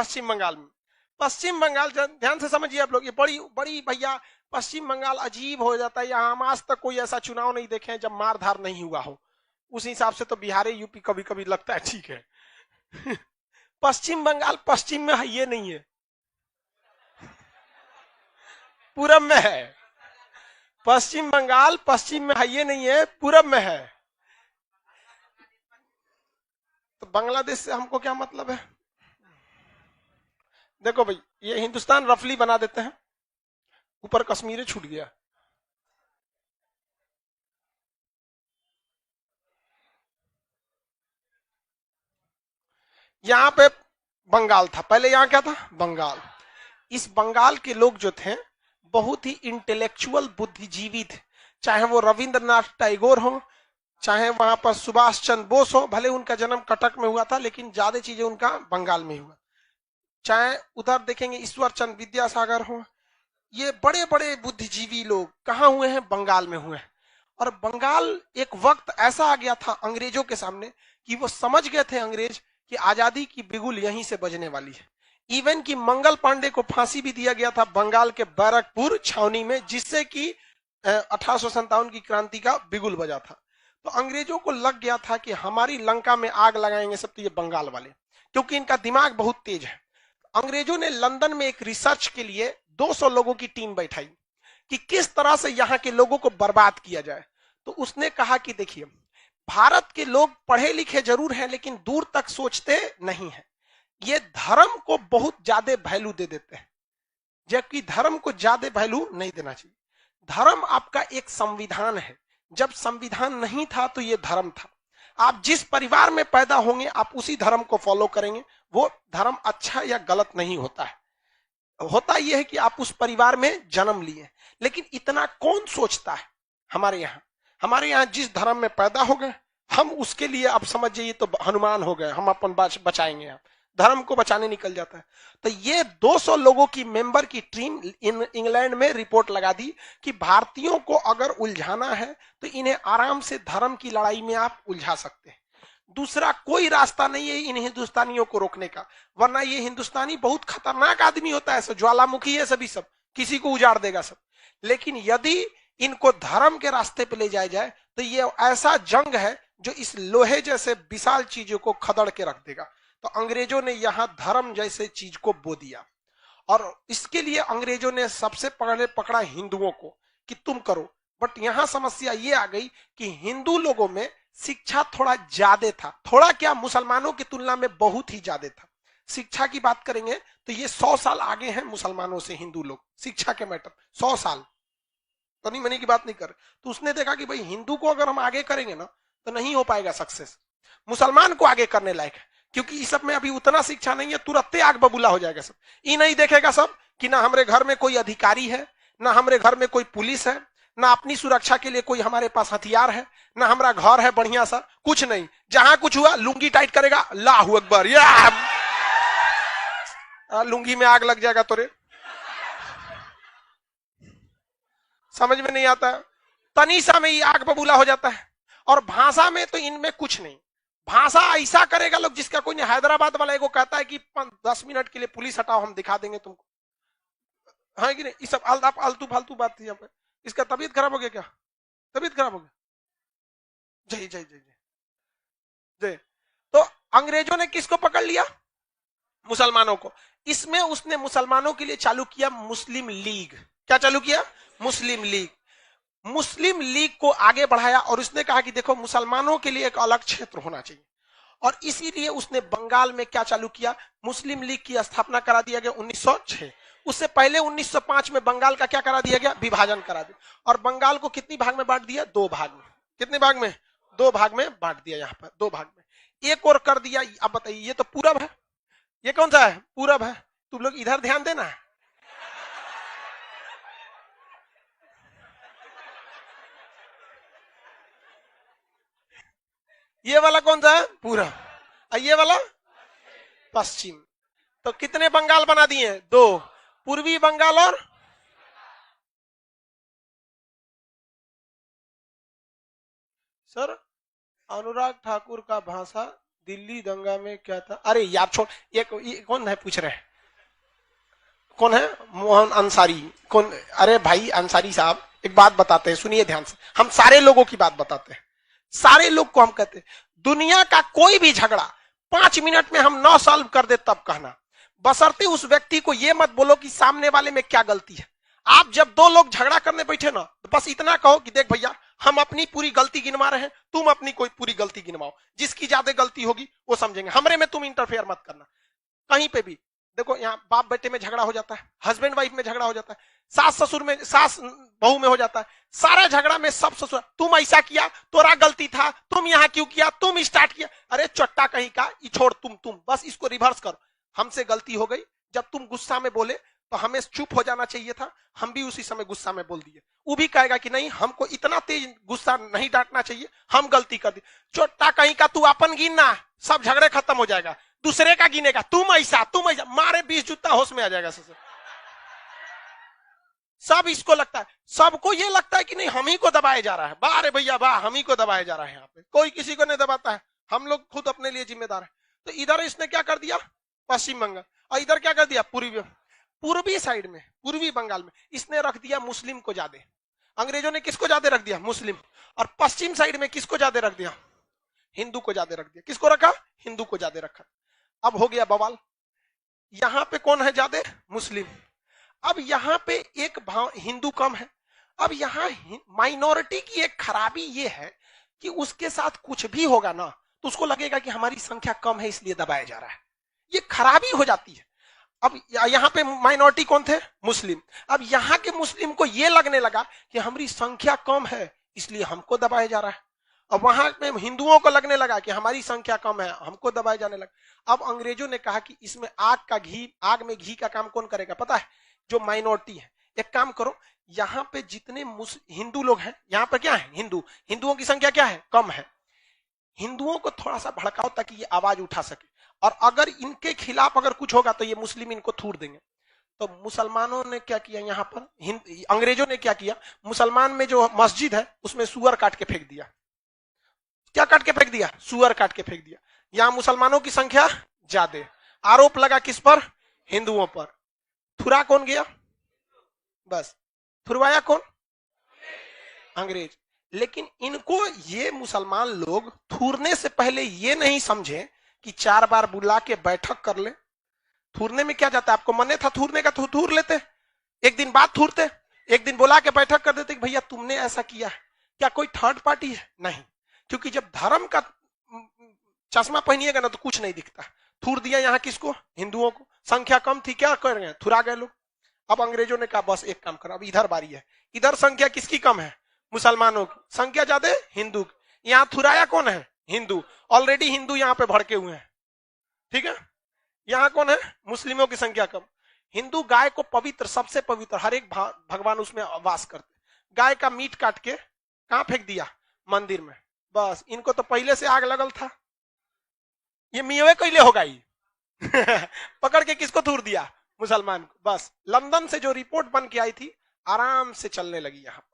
पश्चिम बंगाल में। पश्चिम बंगाल ध्यान से समझिए आप लोग, ये बड़ी बड़ी भैया पश्चिम बंगाल अजीब हो जाता है। यहाँ हम आज तक कोई ऐसा चुनाव नहीं देखे जब मारधार नहीं हुआ हो। उस हिसाब से तो बिहार यूपी कभी कभी लगता है ठीक है। पश्चिम बंगाल पश्चिम में है, ये नहीं है, पूरब में है। पश्चिम बंगाल पश्चिम में है, ये नहीं है, पूरब में है। तो बांग्लादेश से हमको क्या मतलब है? देखो भाई, ये हिंदुस्तान रफली बना देते हैं, ऊपर कश्मीर छूट गया। यहां पे बंगाल था पहले, यहां क्या था? बंगाल। इस बंगाल के लोग जो थे बहुत ही इंटेलेक्चुअल बुद्धिजीवी थे, चाहे वो रविंद्रनाथ टैगोर हो, चाहे वहां पर सुभाष चंद्र बोस हो। भले उनका जन्म कटक में हुआ था लेकिन ज्यादा चीजें उनका बंगाल में हुआ। चाहे उधर देखेंगे ईश्वर चंद्र विद्यासागर हो, ये बड़े बड़े बुद्धिजीवी लोग कहाँ हुए हैं? बंगाल में हुए हैं। और बंगाल एक वक्त ऐसा आ गया था अंग्रेजों के सामने कि वो समझ गए थे अंग्रेज कि आजादी की बिगुल यहीं से बजने वाली है। इवन कि मंगल पांडे को फांसी भी दिया गया था बंगाल के बैरकपुर छावनी में, जिससे कि 1857 की क्रांति का बिगुल बजा था। तो अंग्रेजों को लग गया था कि हमारी लंका में आग लगाएंगे सब तो ये बंगाल वाले, क्योंकि इनका दिमाग बहुत तेज है। अंग्रेजों ने लंदन में एक रिसर्च के लिए 200 लोगों की टीम बैठाई कि किस तरह से यहाँ के लोगों को बर्बाद किया जाए। तो उसने कहा कि देखिए, भारत के लोग पढ़े लिखे जरूर हैं लेकिन दूर तक सोचते नहीं हैं। ये धर्म को बहुत ज्यादा वैल्यू दे देते हैं, जबकि धर्म को ज्यादा वैल्यू नहीं देना चाहिए। धर्म आपका एक संविधान है, जब संविधान नहीं था तो ये धर्म था। आप जिस परिवार में पैदा होंगे आप उसी धर्म को फॉलो करेंगे। वो धर्म अच्छा या गलत नहीं होता है, होता यह है कि आप उस परिवार में जन्म लिए। लेकिन इतना कौन सोचता है? हमारे यहाँ जिस धर्म में पैदा हो गए हम उसके लिए, आप समझ जाइए तो हनुमान हो गए, हम अपन बचाएंगे, आप धर्म को बचाने निकल जाता है। तो ये 200 लोगों की मेंबर की टीम इंग्लैंड में रिपोर्ट लगा दी कि भारतीयों को अगर उलझाना है तो इन्हें आराम से धर्म की लड़ाई में आप उलझा सकते हैं। दूसरा कोई रास्ता नहीं है इन हिंदुस्तानियों को रोकने का, वरना ये हिंदुस्तानी बहुत खतरनाक आदमी होता है, ज्वालामुखी है सभी, सब किसी को उजाड़ देगा सब। लेकिन यदि इनको धर्म के रास्ते पे ले जाया जाए तो ये ऐसा जंग है जो इस लोहे जैसे विशाल चीजों को खदड़ के रख देगा। तो अंग्रेजों ने यहां धर्म जैसे चीज को बो दिया, और इसके लिए अंग्रेजों ने सबसे पहले पकड़ा हिंदुओं को कि तुम करो। बट यहां समस्या ये आ गई कि हिंदू लोगों में शिक्षा थोड़ा ज्यादा था, थोड़ा क्या, मुसलमानों की तुलना में बहुत ही ज्यादा था। शिक्षा की बात करेंगे तो ये 100 साल आगे हैं मुसलमानों से हिंदू लोग, शिक्षा के मैटर 100 साल, तनी मनी की बात नहीं कर। तो उसने देखा कि भाई हिंदू को अगर हम आगे करेंगे ना तो नहीं हो पाएगा सक्सेस, मुसलमान को आगे करने लायक है, क्योंकि इस सब में अभी उतना शिक्षा नहीं है, तुरंत आग बबूला हो जाएगा सब। ये नहीं देखेगा सब कि ना हमारे घर में कोई अधिकारी है, ना हमारे घर में कोई पुलिस है, ना अपनी सुरक्षा के लिए कोई हमारे पास हथियार है, ना हमारा घर है बढ़िया सा, कुछ नहीं। जहां कुछ हुआ लुंगी टाइट करेगा, अल्लाहू अकबर, या लुंगी में आग लग जाएगा तोरे, समझ में नहीं आता। तनीसा में ही आग बबूला हो जाता है। और भाषा में तो इनमें कुछ नहीं, भाषा ऐसा करेगा लोग जिसका कोई नहीं। हैदराबाद वाला को कहता है कि 10 मिनट के लिए पुलिस हटाओ, हम दिखा देंगे तुमको, हाँ कि नहीं? ये सब आलतू फालतू बात थी यहाँ पे। इसका तबीयत खराब हो गया क्या? तबीयत खराब हो गया? जय जय जय जय जय। तो अंग्रेजों ने किसको पकड़ लिया? मुसलमानों को। इसमें उसने मुसलमानों के लिए चालू किया मुस्लिम लीग। क्या चालू किया? मुस्लिम लीग। मुस्लिम लीग को आगे बढ़ाया और उसने कहा कि देखो मुसलमानों के लिए एक अलग क्षेत्र होना चाहिए। और इसीलिए उसने बंगाल में क्या चालू किया? मुस्लिम लीग की स्थापना करा दिया गया 1906। उससे पहले 1905 में बंगाल का क्या करा दिया गया? विभाजन करा दिया। और बंगाल को कितनी भाग में बांट दिया? 2 भाग में। कितने भाग में? 2 भाग में बांट दिया। यहाँ पर 2 भाग में एक और कर दिया। अब बताइए, ये तो पूरब है, ये कौन सा है? पूरब है। तुम लोग इधर ध्यान देना। ये वाला कौन सा है? पूरब। ये वाला पश्चिम। तो कितने बंगाल बना दिए? 2, पूर्वी बंगाल और सर अनुराग ठाकुर का भाषा दिल्ली दंगा में क्या था, अरे यार छोड़, ये कौन है पूछ रहे हैं, कौन है, मोहन अंसारी, कौन, अरे भाई अंसारी साहब एक बात बताते हैं, सुनिए ध्यान से, हम सारे लोगों की बात बताते हैं, सारे लोग को हम कहते हैं दुनिया का कोई भी झगड़ा 5 मिनट में हम 9 सॉल्व कर दे तब कहना, बशर्ते उस व्यक्ति को यह मत बोलो कि सामने वाले में क्या गलती है। आप जब 2 लोग झगड़ा करने बैठे ना, तो बस इतना कहो कि देख भैया हम अपनी पूरी गलती गिनवा रहे हैं, तुम अपनी कोई पूरी गलती गिनवाओ, जिसकी ज्यादा गलती होगी वो समझेंगे, हमरे में तुम इंटरफेयर मत करना। कहीं पे भी देखो, यहाँ बाप बेटे में झगड़ा हो जाता है, हस्बैंड वाइफ में झगड़ा हो जाता है, सास ससुर में, सास बहू में हो जाता है, सारा झगड़ा में सब ससुर, तुम ऐसा किया, तोरा गलती था, तुम यहाँ क्यों किया, तुम स्टार्ट किया, अरे चट्टा कहीं का, छोड़ तुम बस इसको रिवर्स करो, हमसे गलती हो गई, जब तुम गुस्सा में बोले तो हमें चुप हो जाना चाहिए था, हम भी उसी समय गुस्सा में बोल दिए, वो भी कहेगा कि नहीं हमको इतना तेज गुस्सा नहीं डांटना चाहिए, हम गलती कर दी, चोटा कहीं का, तू अपन गिनना, सब झगड़े खत्म हो जाएगा, दूसरे का गिनेगा, तुम ऐसा मारे 20 जूता होश में आ जाएगा। सब इसको लगता है, सबको ये लगता है कि नहीं हम ही को दबाया जा रहा है, वाह रे भैया वाह, हम ही को दबाया जा रहा है, यहाँ पे कोई किसी को नहीं दबाता है, हम लोग खुद अपने लिए जिम्मेदार है। तो इधर इसने क्या कर दिया, पश्चिम बंगाल, और इधर क्या कर दिया, पूर्वी साइड में, पूर्वी बंगाल में इसने रख दिया मुस्लिम को ज्यादा, अंग्रेजों ने किसको ज्यादा रख दिया, मुस्लिम, और पश्चिम साइड में किसको ज्यादा रख दिया, हिंदू को ज्यादा रख दिया, किसको रखा, हिंदू को ज्यादा रखा। अब हो गया बवाल, यहां पे कौन है ज्यादा, मुस्लिम, अब यहां पे एक भाव हिंदू कम है, अब यहां माइनॉरिटी की एक खराबी ये है कि उसके साथ कुछ भी होगा ना तो उसको लगेगा कि हमारी संख्या कम है इसलिए दबाया जा रहा है, ये खराबी हो जाती है। अब यहां पे माइनॉरिटी कौन थे, मुस्लिम, अब यहां के मुस्लिम को यह लगने लगा कि हमारी संख्या कम है इसलिए हमको दबाया जा रहा है, अब वहां पे हिंदुओं को लगने लगा कि हमारी संख्या कम है हमको दबाए जाने लगा। अब अंग्रेजों ने कहा कि इसमें आग में घी का काम कौन करेगा पता है, जो माइनॉरिटी है। एक काम करो, यहाँ पे जितने हिंदू लोग हैं, यहाँ पे क्या है, हिंदुओं की संख्या क्या है, कम है, हिंदुओं को थोड़ा सा भड़काओ ताकि ये आवाज उठा सके, और अगर इनके खिलाफ अगर कुछ होगा तो ये मुस्लिम इनको थूर देंगे। तो मुसलमानों ने क्या किया, यहाँ पर अंग्रेजों ने क्या किया, मुसलमान में जो मस्जिद है उसमें सुअर काट के फेंक दिया, क्या काट के फेंक दिया, सुअर काट के फेंक दिया। यहां मुसलमानों की संख्या ज्यादा, आरोप लगा किस पर, हिंदुओं पर, थुरा कौन गया, बस थुरवाया कौन, अंग्रेज। लेकिन इनको ये मुसलमान लोग थूरने से पहले ये नहीं समझे कि 4 बार बुला के बैठक कर ले, थूरने में क्या जाता है, आपको मने था थूरने का तो थूर लेते, एक दिन बाद थूरते, एक दिन बुला के बैठक कर देते कि भैया तुमने ऐसा किया, क्या कोई थर्ड पार्टी है, नहीं, क्योंकि जब धर्म का चश्मा पहनिएगा ना तो कुछ नहीं दिखता। थूर दिया यहाँ किसको, हिंदुओं को, संख्या कम थी, क्या कर रहे हैं, थुरा गए लोग। अब अंग्रेजों ने कहा बस एक काम करो, अब इधर बारी है, इधर संख्या किसकी कम है, मुसलमानों की, संख्या ज्यादा हिंदू की, यहाँ थुराया कौन है, हिंदू, ऑलरेडी हिंदू यहाँ पे भड़के हुए हैं, ठीक है, यहाँ कौन है, मुस्लिमों की संख्या कम। हिंदू गाय को पवित्र, सबसे पवित्र, हर एक भगवान उसमें वास करते, गाय का मीट काट के कहां फेंक दिया, मंदिर में, बस इनको तो पहले से आग लगल था, ये मियावे कैले होगा ही पकड़ के किसको थूर दिया, मुसलमान को, बस लंदन से जो रिपोर्ट बन के आई थी आराम से चलने लगी यहाँ पर।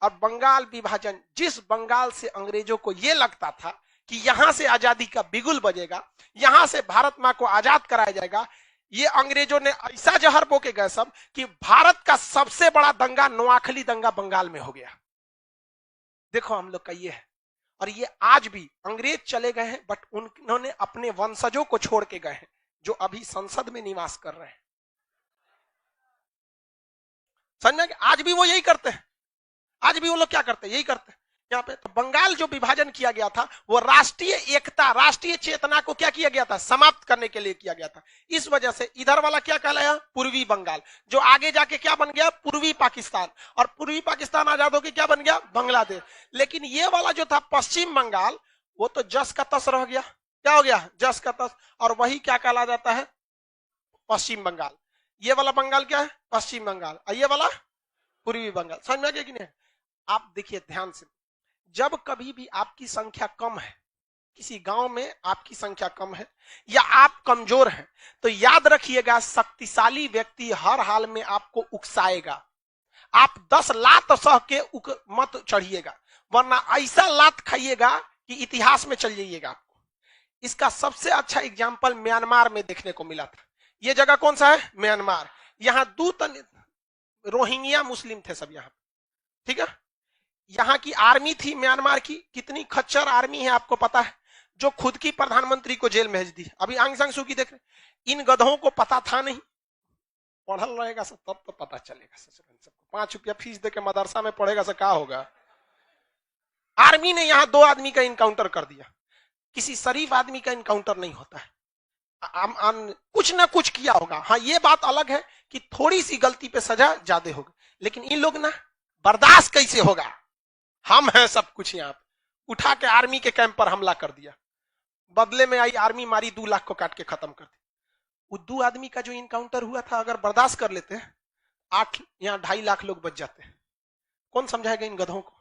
अब बंगाल विभाजन, जिस बंगाल से अंग्रेजों को यह लगता था कि यहां से आजादी का बिगुल बजेगा, यहां से भारत मां को आजाद कराया जाएगा, ये अंग्रेजों ने ऐसा जहर बो के गए सब कि भारत का सबसे बड़ा दंगा, नोआखली दंगा बंगाल में हो गया। देखो हम लोग का ये है, और ये आज भी अंग्रेज चले गए हैं बट उन्होंने अपने वंशजों को छोड़ के गए हैं जो अभी संसद में निवास कर रहे हैं, समझ में, आज भी वो यही करते हैं, आज भी वो लोग क्या करते हैं, यही करते हैं यहाँ पे। तो बंगाल जो विभाजन किया गया था वो राष्ट्रीय एकता, राष्ट्रीय चेतना को क्या किया गया था, समाप्त करने के लिए किया गया था। इस वजह से इधर वाला क्या कहलाया, पूर्वी बंगाल, जो आगे जाके क्या बन गया, पूर्वी पाकिस्तान, और पूर्वी पाकिस्तान आजाद होकर क्या बन गया, बांग्लादेश। लेकिन ये वाला जो था पश्चिम बंगाल, वो तो जस का तस रह गया, क्या हो गया, जस का तस, और वही क्या कहला जाता है, पश्चिम बंगाल। ये वाला बंगाल क्या है, पश्चिम बंगाल, और ये वाला पूर्वी बंगाल। समझ में आ गया कि नहीं। आप देखिए ध्यान से, जब कभी भी आपकी संख्या कम है, किसी गांव में आपकी संख्या कम है या आप कमजोर हैं, तो याद रखिएगा शक्तिशाली व्यक्ति हर हाल में आपको उकसाएगा। आप 10 लात सह के मत चढ़िएगा, वरना ऐसा लात खाइएगा कि इतिहास में चल जाइएगा आपको। इसका सबसे अच्छा एग्जाम्पल म्यांमार में देखने को मिला था। ये जगह कौन सा है? म्यांमार। यहाँ रोहिंग्या मुस्लिम थे सब यहाँ, ठीक है। यहाँ की आर्मी थी म्यांमार की, कितनी खच्चर आर्मी है आपको पता है, जो खुद की प्रधानमंत्री को जेल में भेज दी। अभी आंग सांग सू की देख रहे, इन गधों को पता था नहीं, पढ़ल रहेगा सब तब तो पता चलेगा। सबको 5 रुपया फीस देके मदरसा में पढ़ेगा से क्या होगा। आर्मी ने यहाँ 2 आदमी का इनकाउंटर कर दिया। किसी शरीफ आदमी का इनकाउंटर नहीं होता है, कुछ ना कुछ किया होगा। हाँ ये बात अलग है कि थोड़ी सी गलती पे सजा ज्यादा होगी, लेकिन इन लोग ना बर्दाश्त कैसे होगा। हम हैं सब कुछ यहाँ पे, उठा के आर्मी के कैंप पर हमला कर दिया, बदले में आई आर्मी मारी, 2 लाख को काट के खत्म कर दी। वो 2 आदमी का जो इनकाउंटर हुआ था, अगर बर्दाश्त कर लेते हैं 8 यहाँ 2.5 लाख लोग बच जाते हैं। कौन समझाएगा इन गधों को।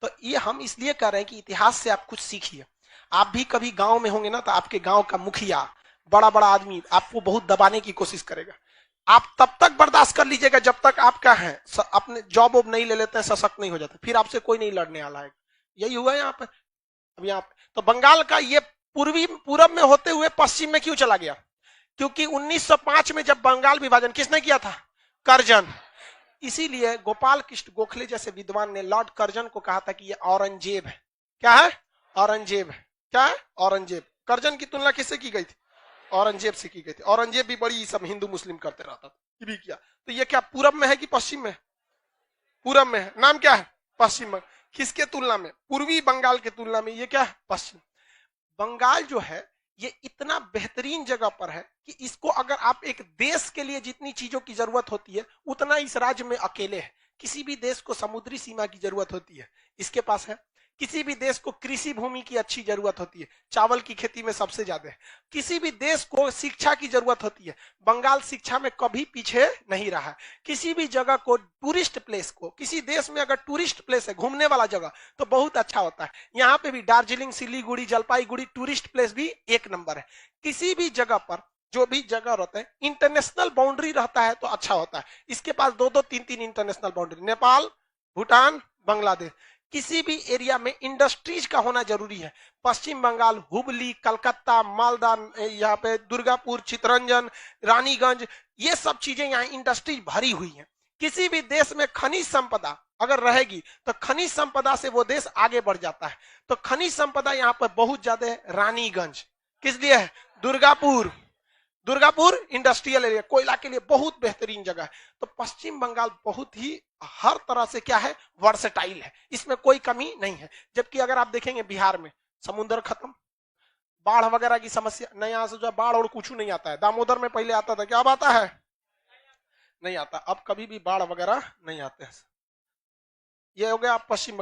तो ये हम इसलिए कर रहे हैं कि इतिहास से आप कुछ सीखिए। आप भी कभी गांव में होंगे ना, तो आपके गांव का मुखिया, बड़ा बड़ा आदमी आपको बहुत दबाने की कोशिश करेगा। आप तब तक बर्दाश्त कर लीजिएगा जब तक आप क्या है, अपने जॉब वॉब नहीं ले लेते हैं, सशक्त नहीं हो जाते, फिर आपसे कोई नहीं लड़ने वाला है। यही हुआ यहाँ पे। अब यहाँ पे तो बंगाल का ये पूरब में होते हुए पश्चिम में क्यों चला गया? क्योंकि 1905 में जब बंगाल विभाजन किसने किया था? कर्जन। इसीलिए गोपाल कृष्ण गोखले जैसे विद्वान ने लॉर्ड कर्जन को कहा था कि ये औरंगजेब है। क्या है? औरंगजेब है। क्या है? औरंगजेब। कर्जन की तुलना किससे की गई थी? औरंगजेब से की गई थी। औरंगजेब भी बड़ी सब हिंदू मुस्लिम करते रहता था, ये भी किया। तो ये क्या पूरब में है कि पश्चिम में? पूरब में है। नाम क्या है? पश्चिम में। किसके तुलना में? पूर्वी बंगाल के तुलना में ये क्या है? पश्चिम बंगाल जो है ये इतना बेहतरीन जगह पर है कि इसको अगर आप एक देश के लिए जितनी चीजों की जरूरत होती है उतना इस राज्य में अकेले है। किसी भी देश को समुद्री सीमा की जरूरत होती है, इसके पास है। किसी भी देश को कृषि भूमि की अच्छी जरूरत होती है, चावल की खेती में सबसे ज्यादा है। किसी भी देश को शिक्षा की जरूरत होती है, बंगाल शिक्षा में कभी पीछे नहीं रहा है। किसी भी जगह को, टूरिस्ट प्लेस को, किसी देश में अगर टूरिस्ट प्लेस है, घूमने वाला जगह, तो बहुत अच्छा होता है। यहाँ पे भी दार्जिलिंग, सिलीगुड़ी, जलपाईगुड़ी टूरिस्ट प्लेस भी 1 नंबर है। किसी भी जगह पर जो भी जगह रहता है, इंटरनेशनल बाउंड्री रहता है तो अच्छा होता है। इसके पास 2-2, 3-3 इंटरनेशनल बाउंड्री, नेपाल, भूटान, बांग्लादेश। किसी भी एरिया में इंडस्ट्रीज का होना जरूरी है। पश्चिम बंगाल, हुबली, कलकत्ता, मालदा, यहाँ पे दुर्गापुर, चितरंजन, रानीगंज, ये सब चीजें यहाँ इंडस्ट्रीज भरी हुई हैं। किसी भी देश में खनिज संपदा अगर रहेगी तो खनिज संपदा से वो देश आगे बढ़ जाता है। तो खनिज संपदा यहाँ पर बहुत ज्यादा है। रानीगंज किस लिए है? दुर्गापुर इंडस्ट्रियल एरिया, कोयला के लिए बहुत बेहतरीन जगह है। तो पश्चिम बंगाल बहुत ही हर तरह से क्या है? वर्सेटाइल है, इसमें कोई कमी नहीं है। जबकि अगर आप देखेंगे बिहार में समुद्र खत्म, बाढ़ वगैरह की समस्या नहीं, यहां से जो बाढ़ और कुछ नहीं आता है। दामोदर में पहले आता था, क्या अब आता है? नहीं आता। अब कभी भी बाढ़ वगैरह नहीं आते हैं। ये हो गया पश्चिम